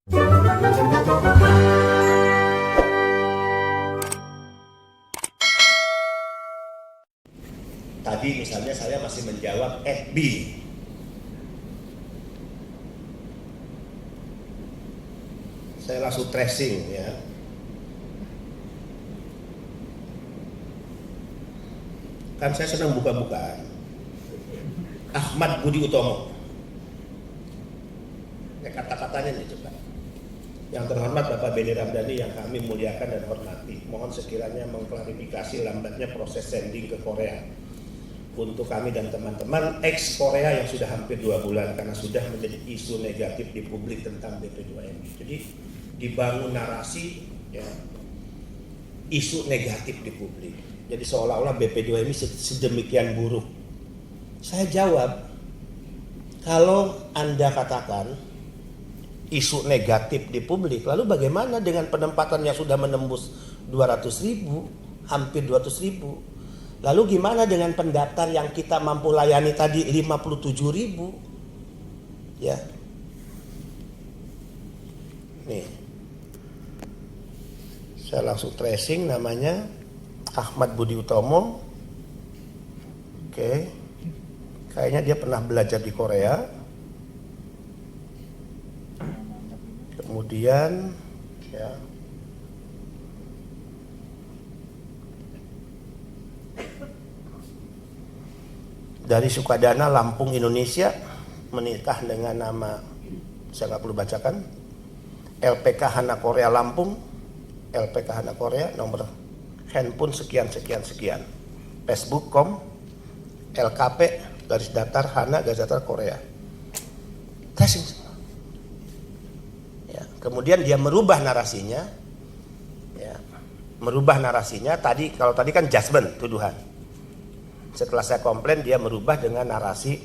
Tadi misalnya saya masih menjawab FB. Saya langsung tracing ya. Kan saya senang buka-bukaan. Ahmad Budi Utomo. Ya, kata-katanya nih coba. Yang terhormat Bapak Benny Ramdhani yang kami muliakan dan hormati. Mohon sekiranya mengklarifikasi lambatnya proses sending ke Korea. Untuk kami dan teman-teman ex Korea yang sudah hampir 2 bulan karena sudah menjadi isu negatif di publik tentang BP2MI. Jadi dibangun narasi ya, isu negatif di publik. Jadi seolah-olah BP2MI sedemikian buruk. Saya jawab, kalau Anda katakan isu negatif di publik, lalu bagaimana dengan penempatan yang sudah menembus 200.000, hampir 200.000? Lalu gimana dengan pendaftar yang kita mampu layani tadi 57.000? Ya. Nih. Saya langsung tracing namanya Ahmad Budi Utomo. Oke. Kayaknya dia pernah belajar di Korea. Kemudian ya, dari Sukadana, Lampung, Indonesia, menikah dengan nama, saya nggak perlu bacakan, LPK Hana Korea Lampung, LPK Hana Korea, nomor handphone sekian, Facebook.com, LKP, garis datar Hana, garis datar Korea. Tracing. Ya, kemudian dia merubah narasinya, ya, kalau tadi kan judgment, tuduhan. Setelah saya komplain, dia merubah dengan narasi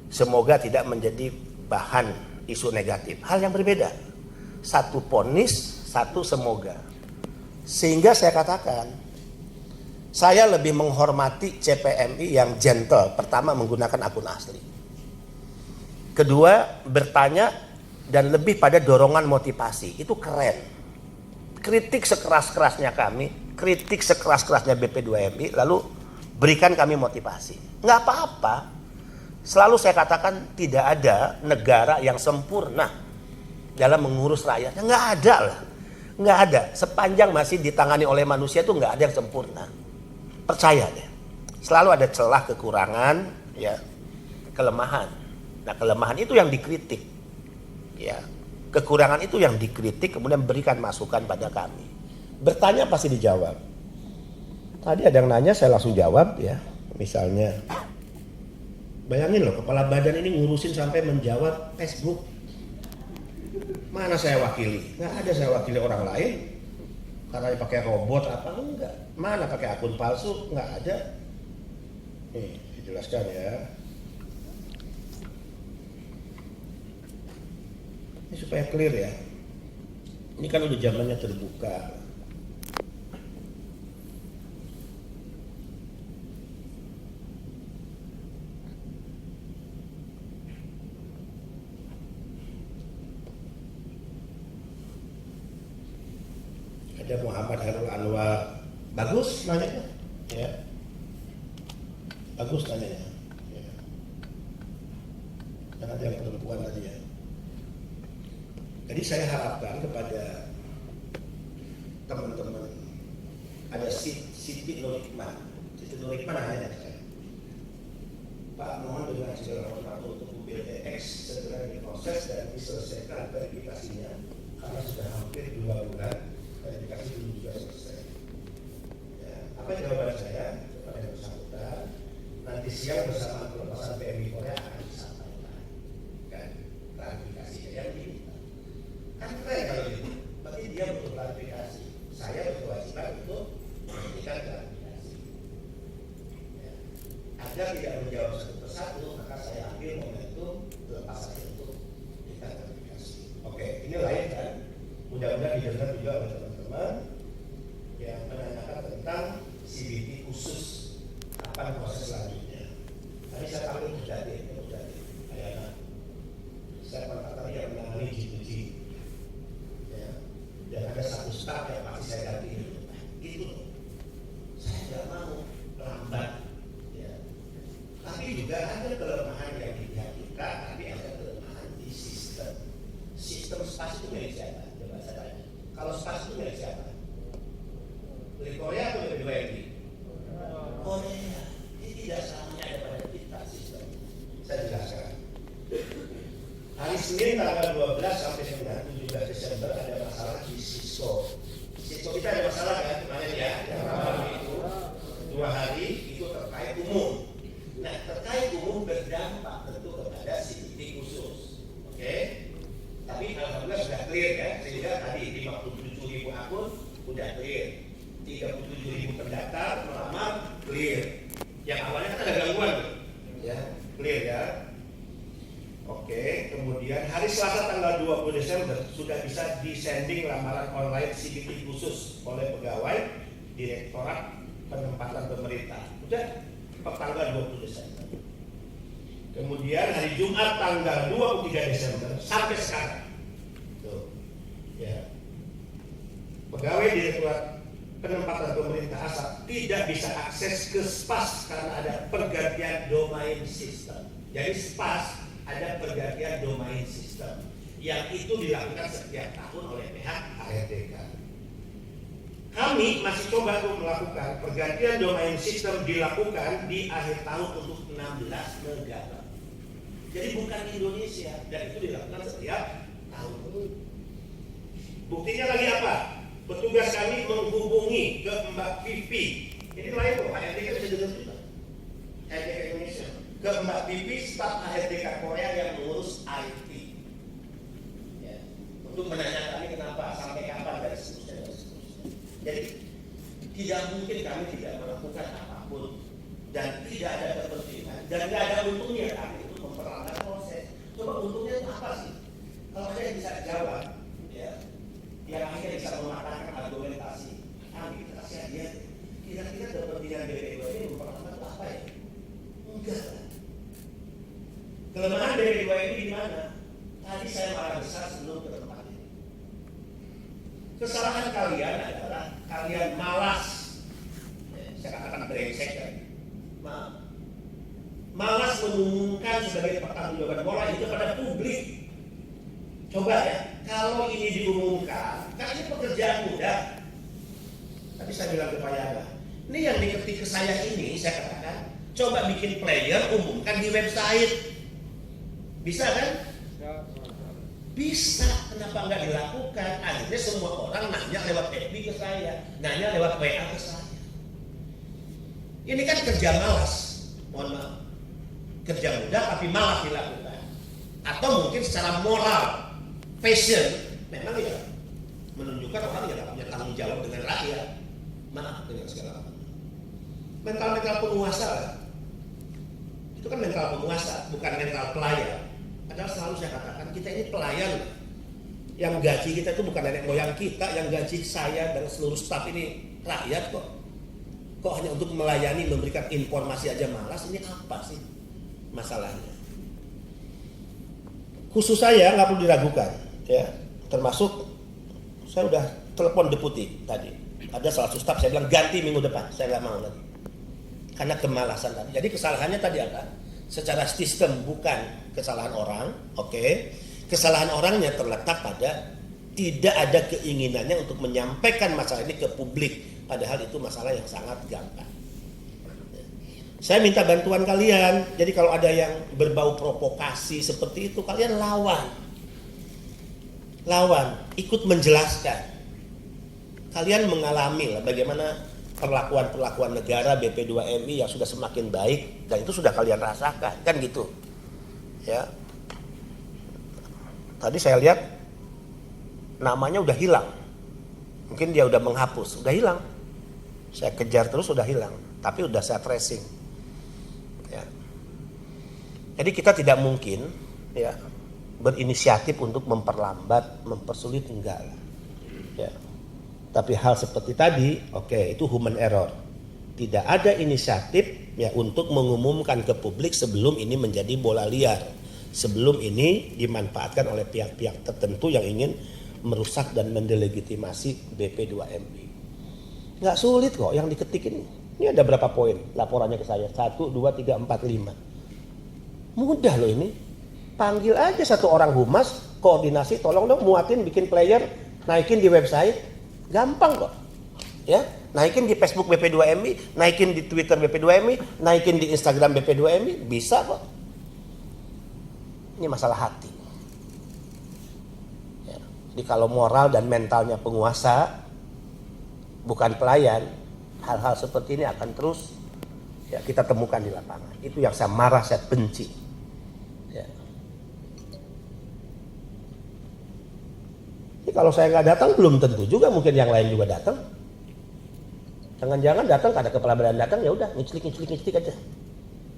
semoga tidak menjadi bahan isu negatif. Hal yang berbeda. Satu ponis, satu semoga. Sehingga saya katakan, saya lebih menghormati CPMI yang gentle. Pertama, menggunakan akun asli. Kedua, bertanya dan lebih pada dorongan motivasi. Itu keren. Kritik sekeras-kerasnya kami, kritik sekeras-kerasnya BP2MI, lalu berikan kami motivasi. Nggak apa-apa. Selalu saya katakan tidak ada negara yang sempurna dalam mengurus rakyatnya. Nggak ada lah. Nggak ada. Sepanjang masih ditangani oleh manusia itu nggak ada yang sempurna. Percaya deh. Selalu ada celah, kekurangan, ya, kelemahan. Nah, kelemahan itu yang dikritik. Ya, kekurangan itu yang dikritik, kemudian berikan masukan pada kami. Bertanya pasti dijawab. Tadi ada yang nanya, saya langsung jawab ya. Misalnya, bayangin loh, kepala badan ini ngurusin sampai menjawab Facebook. Mana saya wakili? Nggak ada saya wakili orang lain. Karena pakai robot apa enggak? Mana pakai akun palsu? Nggak ada. Nih, dijelaskan ya. Ini supaya clear ya. Ini kan udah zamannya terbuka. Ada Muhammad Harul Anwar, bagus nanya ya, bagus nanya ya. Dan ada yang perempuan tadi ya. Jadi saya harapkan kepada teman-teman, ada Siti Nurhikmah nanya saya, Pak, mohon dengan segala hormat untuk UBTX segera diproses dan diselesaikan verifikasinya karena sudah hampir 2 bulan. Verifikasi belum juga selesai. Ya, apa jawaban saya kepada yang bersangkutan? Nanti siang bersama pelepasan PMI Korea akan disampaikan. Kan, klarifikasi yang diminta. Kan keren kalau gitu. Berarti dia butuh klarifikasi. Saya berkewajiban untuk memberikan klarifikasi. Ya. Agar tidak menjawab satu persatu, maka saya ambil momentum pelepasan untuk kita klarifikasi. Oke, ini lain kan? Mudah-mudahan didengar juga oleh teman-teman yang menanyakan tentang CBT khusus, kapan proses selanjutnya. Tadi saya panggil Mujadid, Ayana. Saya pernah tadi yang menangani G2G. SPAS itu milik siapa? Coba saya tanya. Kalau SPAS itu milik siapa? Milik Korea atau milik BPWMI? Korea. Ini tidak selamanya ada pada kita sistem. Saya jelaskan. Hari Senin tanggal 12 sampai 17 Desember ada masalah di Cisco. Cisco kita ada masalah kan kemarin ya, yang ramai itu 2 hari itu terkait umum. Nah terkait umum berdampak tentu kepada CCTV khusus, oke? Tapi alhamdulillah sudah clear ya, sehingga tadi 57.000 akun sudah clear, 37.000 pendaftar melamar clear. Yang awalnya kan ada gangguan, ya clear ya. Oke, kemudian hari Selasa tanggal 20 Desember sudah bisa disending lamaran online CCTV khusus oleh pegawai Direktorat Penempatan Pemerintah. Sudah per tanggal 20 Desember. Kemudian hari Jumat tanggal 23 Desember sampai sekarang. Tuh. Ya. Pegawai Direktorat Penempatan Pemerintah ASAP tidak bisa akses ke SPAS karena ada pergantian domain sistem. Jadi SPAS ada pergantian domain sistem yang itu dilakukan setiap tahun oleh pihak ARDK. Kami masih coba untuk melakukan pergantian domain sistem dilakukan di akhir tahun untuk 16 negara. Jadi bukan Indonesia dan itu dilakukan setiap tahun. Buktinya lagi apa? Petugas kami menghubungi ke Mbak Pipi. Ini lain loh, ARDK bisa dengar juga. ARDK Indonesia. Ke Mbak Pipi, staf ARDK Korea yang mengurus IT. Ya. Untuk menanyakan kenapa, sampai kapan dan seterusnya. Jadi tidak mungkin kami tidak melakukan apapun dan tidak ada kepentingan dan tidak ada untungnya kami untuk memperlambat proses. Coba untungnya itu apa sih? Kalau saya bisa jawab, ya, yang akhirnya bisa mematahkan argumentasi, kami kita kasih dia. Kira-kira kepentingan BPW ini memperlambat itu apa ya? Enggak. Kelemahan BPW ini di mana? Tadi saya marah besar sebelum ke tempat ini. Kesalahan kalian adalah kalian malas. Saya katakan brengsek kan. Malas mengumumkan sebagai pertanggungjawaban moral itu pada publik. Coba ya, kalau ini diumumkan, kan ini pekerjaan mudah. Tapi saya bilang ke Pak Yaga, ini yang diketik ke saya ini, saya katakan, coba bikin player, umumkan di website. Bisa kan? Bisa, kenapa nggak dilakukan? Akhirnya semua orang nanya lewat FB ke saya, nanya lewat WA ke saya. Ini kan kerja malas, mohon maaf. Kerja mudah tapi malas dilakukan. Atau mungkin secara moral, fashion, memang ya menunjukkan orang yang punya tanggung jawab dengan rakyat. Maaf dengan segala macam. Mental penguasa, itu kan mental penguasa, bukan mental pelayan. Padahal selalu saya katakan kita ini pelayan. Yang gaji kita itu bukan nenek moyang kita, yang gaji saya dan seluruh staf ini rakyat kok. Kok hanya untuk melayani, memberikan informasi aja malas, ini apa sih masalahnya? Khusus saya nggak perlu diragukan, ya. Termasuk saya udah telepon deputi tadi. Ada salah satu staf saya bilang ganti minggu depan, saya nggak mau lagi. Karena kemalasan tadi. Jadi kesalahannya tadi apa? Secara sistem bukan kesalahan orang, oke. Kesalahan orangnya terletak pada tidak ada keinginannya untuk menyampaikan masalah ini ke publik, padahal itu masalah yang sangat gampang. Saya minta bantuan kalian. Jadi kalau ada yang berbau provokasi seperti itu, kalian lawan, ikut menjelaskan. Kalian mengalami lah bagaimana perlakuan negara BP2MI yang sudah semakin baik dan itu sudah kalian rasakan, kan gitu. Ya. Tadi saya lihat namanya udah hilang. Mungkin dia udah menghapus, udah hilang. Saya kejar terus udah hilang, tapi udah saya tracing. Ya. Jadi kita tidak mungkin ya berinisiatif untuk memperlambat, mempersulit, enggak lah. Ya. Tapi hal seperti tadi, oke, itu human error. Tidak ada inisiatif ya untuk mengumumkan ke publik sebelum ini menjadi bola liar. Sebelum ini dimanfaatkan oleh pihak-pihak tertentu yang ingin merusak dan mendelegitimasi BP2MI. Nggak sulit kok yang diketik ini. Ini ada berapa poin laporannya ke saya? 1, 2, 3, 4, 5. Mudah loh ini. Panggil aja satu orang humas, koordinasi, tolong dong muatin, bikin player, naikin di website, gampang kok. Ya, naikin di Facebook BP2MI, naikin di Twitter BP2MI, naikin di Instagram BP2MI, bisa kok. Ini masalah hati. Ya. Jadi kalau moral dan mentalnya penguasa, bukan pelayan, hal-hal seperti ini akan terus ya kita temukan di lapangan. Itu yang saya marah, saya benci. Ya. Jadi kalau saya nggak datang, belum tentu juga mungkin yang lain juga datang. Jangan-jangan datang karena kepala badan datang, ya udah ngiclik aja.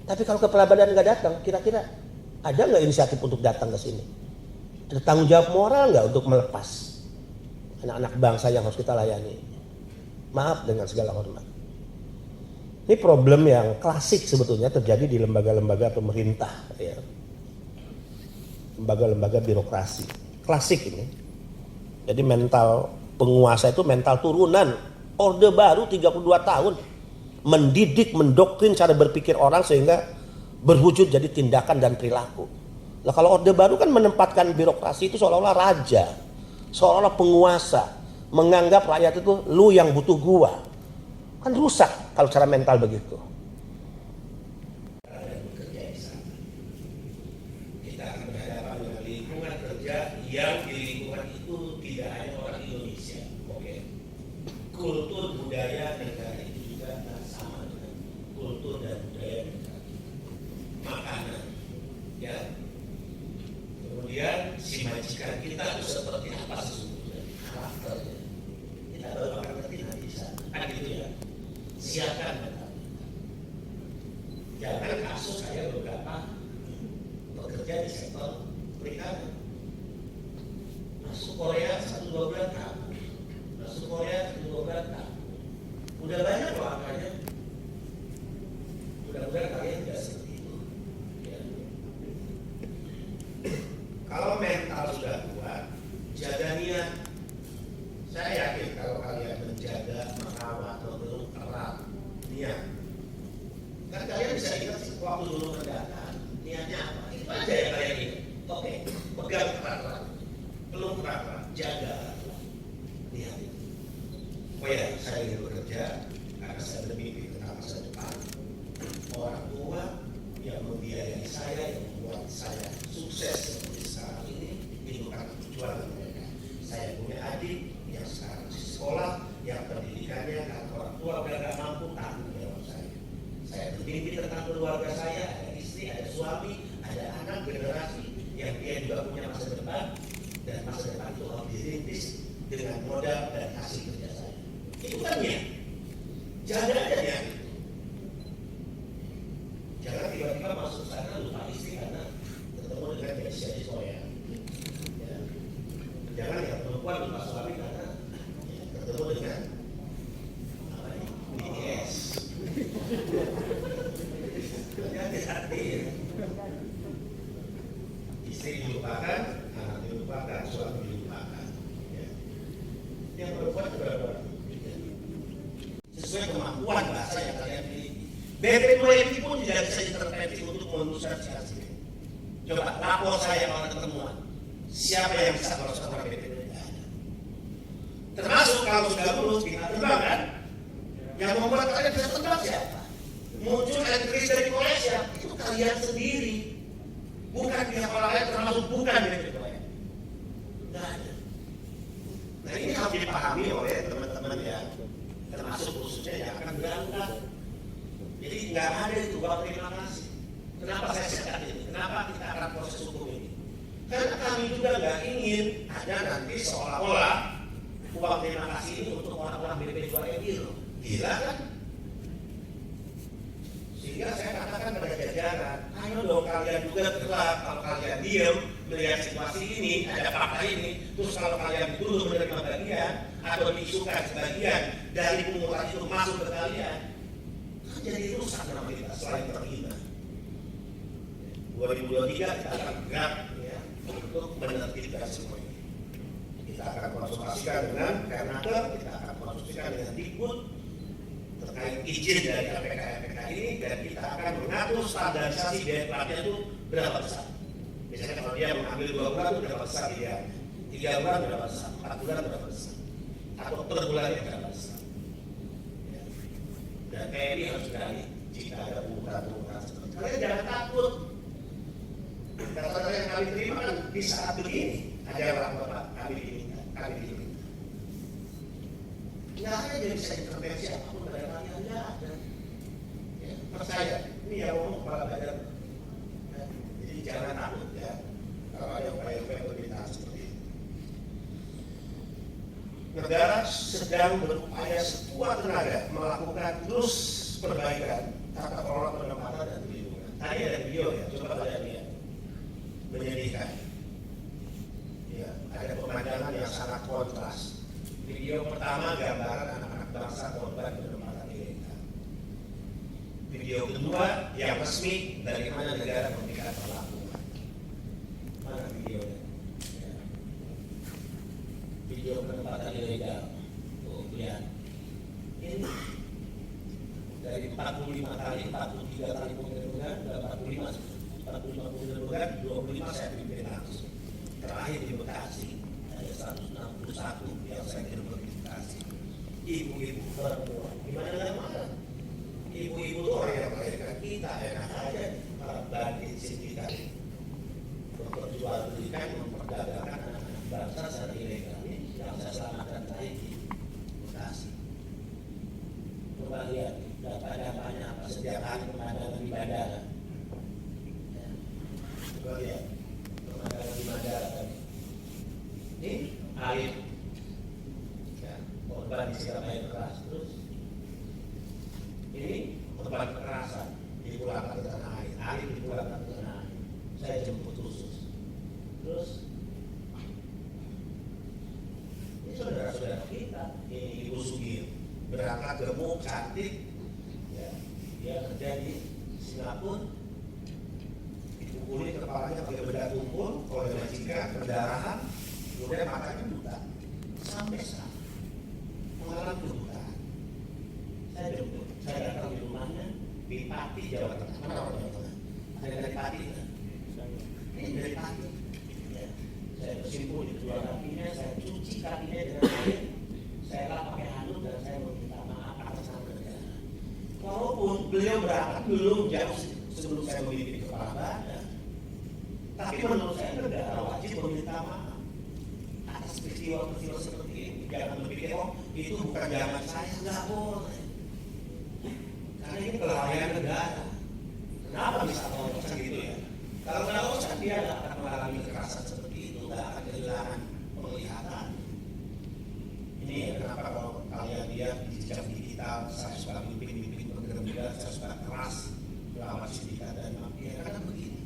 Tapi kalau kepala badan nggak datang, kira-kira ada nggak inisiatif untuk datang ke sini? Ada tanggung jawab moral nggak untuk melepas anak-anak bangsa yang harus kita layani? Maaf dengan segala hormat. Ini problem yang klasik sebetulnya terjadi di lembaga-lembaga pemerintah, ya. Lembaga-lembaga birokrasi. Klasik ini. Jadi mental penguasa itu mental turunan. Orde Baru 32 tahun. Mendidik, mendoktrin cara berpikir orang sehingga berwujud jadi tindakan dan perilaku. Nah kalau Orde Baru kan menempatkan birokrasi itu seolah-olah raja. Seolah-olah penguasa. Menganggap rakyat itu lu yang butuh gua. Kan rusak kalau cara mental begitu. Kita akan berhadapan dengan lingkungan kerja yang di lingkungan itu tidak hanya orang Indonesia. Oke. Kultur budaya negara itu juga sama dengan kultur dan budaya negara. Makanan, ya. Kemudian si majikan kita itu seperti apa sesungguhnya karakternya. Kita baru akan ngerti nanti di sana. Kan gitu ya. Siapkan mental. Jangan kasus kayak beberapa bekerja di sektor perikanan. Masuk Korea 1-2 bulan kabur. Masuk Korea 1-2 bulan kabur. Udah banyak loh angkanya. Mudah-mudahan kalian tidak seperti itu. Ya. Kalau mental sudah kuat, jaga niat. Saya yakin kalau kalian menjaga, merawat, memeluk erat niat, kan kalian bisa ingat waktu dulu mendatang niatnya apa? Itu aja yang kalian ingat. Oke, pegang erat-erat, peluk erat-erat, jaga niat itu. Oh ya, saya ingin bekerja karena saya bermimpi tentang masa depan. Orang tua yang membiayai saya, yang membuat saya sukses seperti sekarang ini, itu karena perjuangan mereka. Saya punya adik yang sekarang di sekolah, yang pendidikannya karena orang tua udah gak mampu, tanggung jawab saya. Saya bermimpi tentang keluarga saya, ada istri, ada suami, ada anak generasi yang dia juga punya masa depan, dan masa depan itu harus dirintis dengan modal dan hasil kerja saya. Itu kan niat. Jaga aja niat itu. Jangan tiba-tiba masuk sana lupa istri karena ketemu dengan gadis-gadis Korea. Ya. Jangan yang perempuan lupa suami karena ketemu dengan BTS. Hati-hati. Istri dilupakan, anak dilupakan, suami dilupakan. Ya. Yang perempuan juga sesuai kemampuan bahasa yang kalian miliki. BP2MI pun tidak bisa intervensi untuk meluluskan hasil. Coba lapor saya kalau ketemuan. Siapa yang bisa meloloskan orang BP2MI? Termasuk kalau sudah lulus kita terbang kan? Yang membuat kalian bisa terbang siapa? Muncul elektris dari Malaysia, itu kalian sendiri. Bukan pihak orang lain, termasuk bukan BP2MI. Nggak ada. Nah ini harus dipahami oleh teman-teman ya, termasuk khususnya yang akan berangkat. Jadi nggak ada itu bahwa terima kasih. Kenapa saya sekat ini? Kenapa kita akan proses hukum ini? Karena kami juga nggak ingin ada nanti seolah-olah uang terima kasih ini untuk orang-orang BP2MI loh. Gila kan? Sehingga saya katakan pada jajaran, ayo dong kalian juga gerak. Kalau kalian diam melihat situasi ini, ada fakta ini, terus kalau kalian dituduh menerima bagian atau diisukan sebagian dari pungutan itu masuk ke kalian, kan jadi rusak nama kita selain terhina. 2023 kita akan gerak ya, untuk menertibkan semua ini. Kita akan konsultasikan dengan Pernaker, kita akan konsultasikan dengan Dikbud terkait izin dari APK ini, dan kita akan mengatur standarisasi biaya pelatihan itu berapa besar. Misalnya kalau dia dia mengambil 2 bulan itu dapat besar dia, 3 bulan dapat besar, 4 bulan dapat besar, atau per bulannya dapat besar. Ya. Dan TNI harus berani jika ada pembukaan seperti itu. Kalian jangan takut. Data yang kami terima kan di saat begini ada orang bapak kami diminta. Nggak ada yang bisa intervensi apapun dari kalian, nggak ada. Ya, percaya, ini yang ngomong kepala badan. Ya, jadi jangan takut ya kalau ada upaya-upaya pemerintahan seperti itu. Negara sedang berupaya sekuat tenaga melakukan terus perbaikan tata kelola penempatan dan perlindungan. Tadi ada video ya, coba kalian lihat. Menyedihkan. Ya, ada pemandangan yang sangat kontras. Video pertama gambaran anak-anak bangsa korban penempatan ilegal. Video kedua yang resmi dari mana negara memberikan perlakuan. Mana videonya? Ya. Video penempatan ilegal. Tuh, lihat. Ini dari 45 kali, 43 kali penggerbekan, 45 penggerbekan, 25 saya pimpin langsung. Terakhir di Bekasi ada 161 yang saya gerbek di Bekasi. Ibu-ibu perempuan, gimana nggak marah? Ibu-ibu itu orang yang melahirkan kita, enak aja para bandit sindikat memperjualbelikan, memperdagangkan anak-anak bangsa secara ilegal. Ini yang saya selamatkan tadi di Bekasi. Coba lihat data-datanya apa setiap hari pemandangan di bandara. Ya. Coba lihat pemandangan di bandara tadi. Ini air, ya, korban disiram air keras. Terus ini korban kekerasan dipulangkan ke tanah air dipulangkan ke tanah air. Saya jemput khusus. Terus ini saudara-saudara kita, ini Ibu Sugir berangkat gemuk, cantik, ya, dia kerja di Singapura, dipukuli kepalanya pakai benda tumpul, oleh majikan, pendarahan, kemudian matanya buta, sampai sekarang mengalami kebutaan. Saya jemput, saya datang di rumahnya di Pati, Jawa Tengah. Mana orang Jawa Tengah? Ada dari Pati, kan? Ini dari Pati. Ya. Saya bersimpul di kedua kakinya, saya cuci kakinya dengan air, saya lap pakai handuk dan saya meminta maaf atas nama negara. Walaupun beliau berangkat belum jauh sebelum saya memimpin kepala badan, tapi menurut saya negara wajib meminta maaf atas peristiwa-peristiwa seperti ini. Jangan berpikir, oh itu bukan zaman saya, nggak boleh. Karena ini kelalaian negara. Kenapa bisa Osan gitu ya? Kalau nggak Osan dia nggak akan mengalami kekerasan seperti itu, nggak akan kehilangan penglihatan. Ini ya, kenapa kalau kalian lihat di jejak digital, saya suka mimpin penggerak, saya suka keras melawan sindikat dan mafia, karena begini.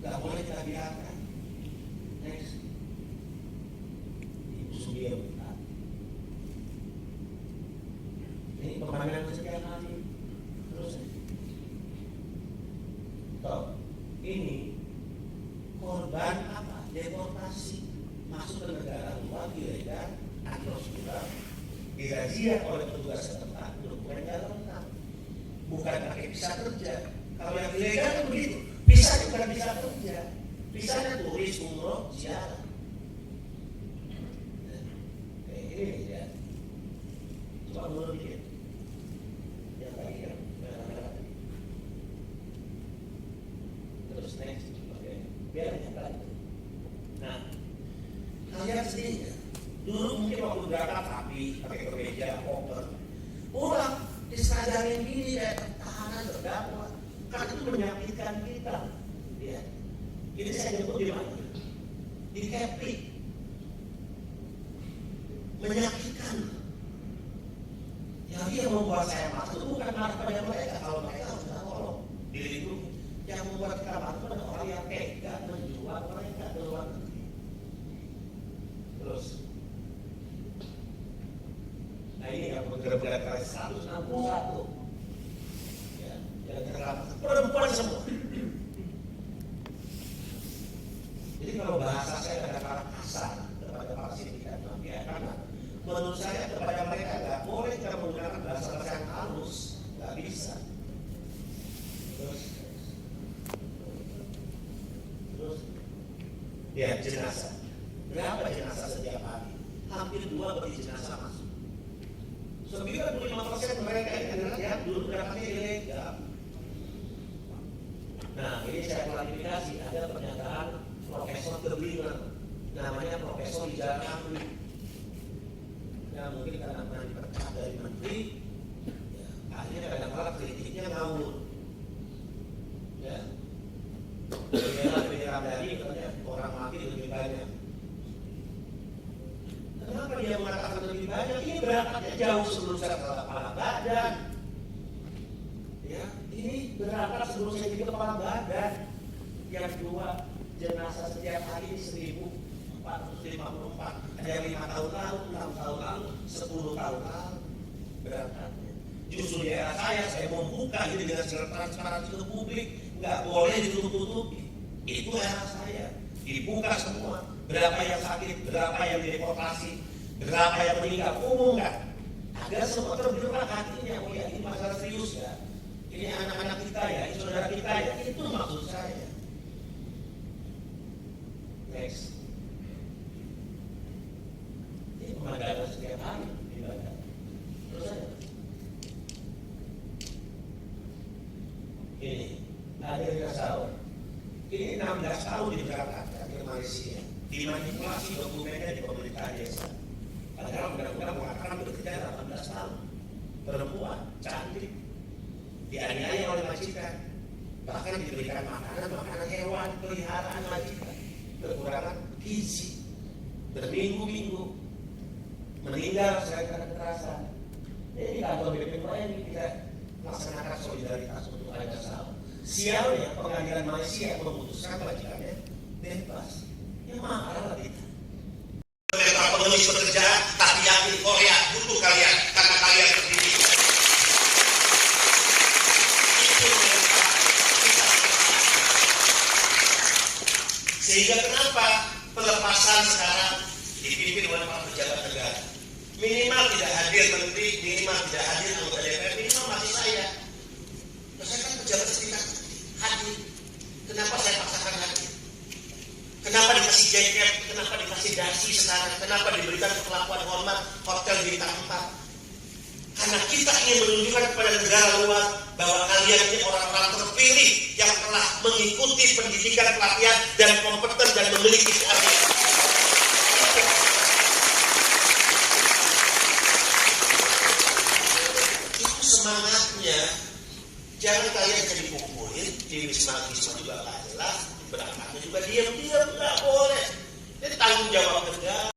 Nggak boleh kita biarkan. Next. Ibu Sugir. Ini pemandangan kesekian kali. Terus toh, ini korban apa? Deportasi masuk ke negara luar ilegal atau sudah dirazia oleh petugas setempat dokumen nggak lengkap, bukan pakai visa kerja. Kalau yang ilegal kan begitu, visa bukan visa kerja, visanya turis, umroh, ziarah. Kayak ini ya. Coba dulu dikit. Yang tadi kan merah-merah tadi. Terus next, oke. Biar nyata. Nah, kalian sendiri ya. Dulu mungkin waktu berangkat rapi, pakai kemeja, koper. Pulang, disadarin gini kayak tahanan terdakwa. Karena itu menyakitkan kita. Ya. Ini saya nyebut di mana? Di Kepri. Menyakitkan. Yang dia membuat saya masuk bukan marah pada mereka. Kalau mereka harus tolong dilindungi. Yang membuat kita masuk adalah orang yang tega menjual mereka ke luar negeri. Terus, nah ini yang penggerak-gerak kali 161. Ya, yang terlalu perempuan semua. Jadi kalau bahasa saya kadang-kadang kasar kepada para sindikat mafia, karena menurut saya kepada mereka nggak boleh kita menggunakan bahasa-bahasa yang halus, nggak bisa. Terus lihat jenazah. Berapa jenazah setiap hari? Hampir 2 peti jenazah masuk. 95% mereka ini adalah yang dulu berangkatnya ilegal. Nah, ini saya klarifikasi, ada pernyataan Profesor Geblinger, namanya Profesor Rijal Ramli. Ya mungkin karena pernah dipecat dari menteri, ya, akhirnya kadang-kadang kritiknya ngawur. Ya, beda dari katanya orang mati lebih banyak. Kenapa dia mengatakan lebih banyak? Ini berangkatnya jauh sebelum saya ke kepala badan. Ya, ini berangkat sebelum saya jadi kepala badan. Yang kedua, jenazah setiap hari 1.454. Ada yang 5 tahun lalu, 6 tahun lalu, 10 tahun lalu berangkatnya. Justru di era saya membuka ini dengan segala transparansi ke publik, nggak boleh ditutup-tutupi. Itu era saya, dibuka semua. Berapa yang sakit, berapa yang deportasi, berapa yang meninggal, umumkan. Agar semua tergerak hatinya, oh ya ini masalah serius ya. Ini anak-anak kita ya, ini saudara kita ya, itu maksud saya. Next. Ini pemandangan setiap hari di badan. Terus aja. Ini, hadirnya sahur. Ini 16 tahun diberangkatkan ke Malaysia. Dimanipulasi dokumennya di pemerintah desa. Padahal undang-undang mengatakan bekerja 18 tahun. Perempuan, cantik, dianiaya oleh majikan. Bahkan diberikan makanan hewan, peliharaan majikan. Kekurangan gizi. Berminggu-minggu. Meninggal secara kekerasan. Jadi kantor BPPM kita laksanakan solidaritas untuk raja sahur. Sialnya pengadilan Malaysia memutuskan majikannya bebas. Ya marah kita. Mereka penulis pekerjaan, tapi yakin Korea butuh kalian karena kalian terdiri. Sehingga kenapa pelepasan sekarang dipimpin oleh para pejabat negara? Minimal tidak hadir menteri, minimal tidak hadir anggota DPR, minimal masih saya. Saya kan pejabat setingkat hadir. Kenapa saya paksakan hadir? Kenapa dikasih jaket? Kenapa dikasih dasi sekarang? Kenapa diberikan perlakuan hormat hotel bintang 4? Karena kita ingin menunjukkan kepada negara luar bahwa kalian ini orang-orang terpilih yang telah mengikuti pendidikan, pelatihan, dan kompeten dan memiliki keahlian. Itu semangatnya. Jangan kalian jadi dipukulin, di Wisma juga kalah, berangkatnya juga diam-diam, nggak boleh. Jadi tanggung jawab negara.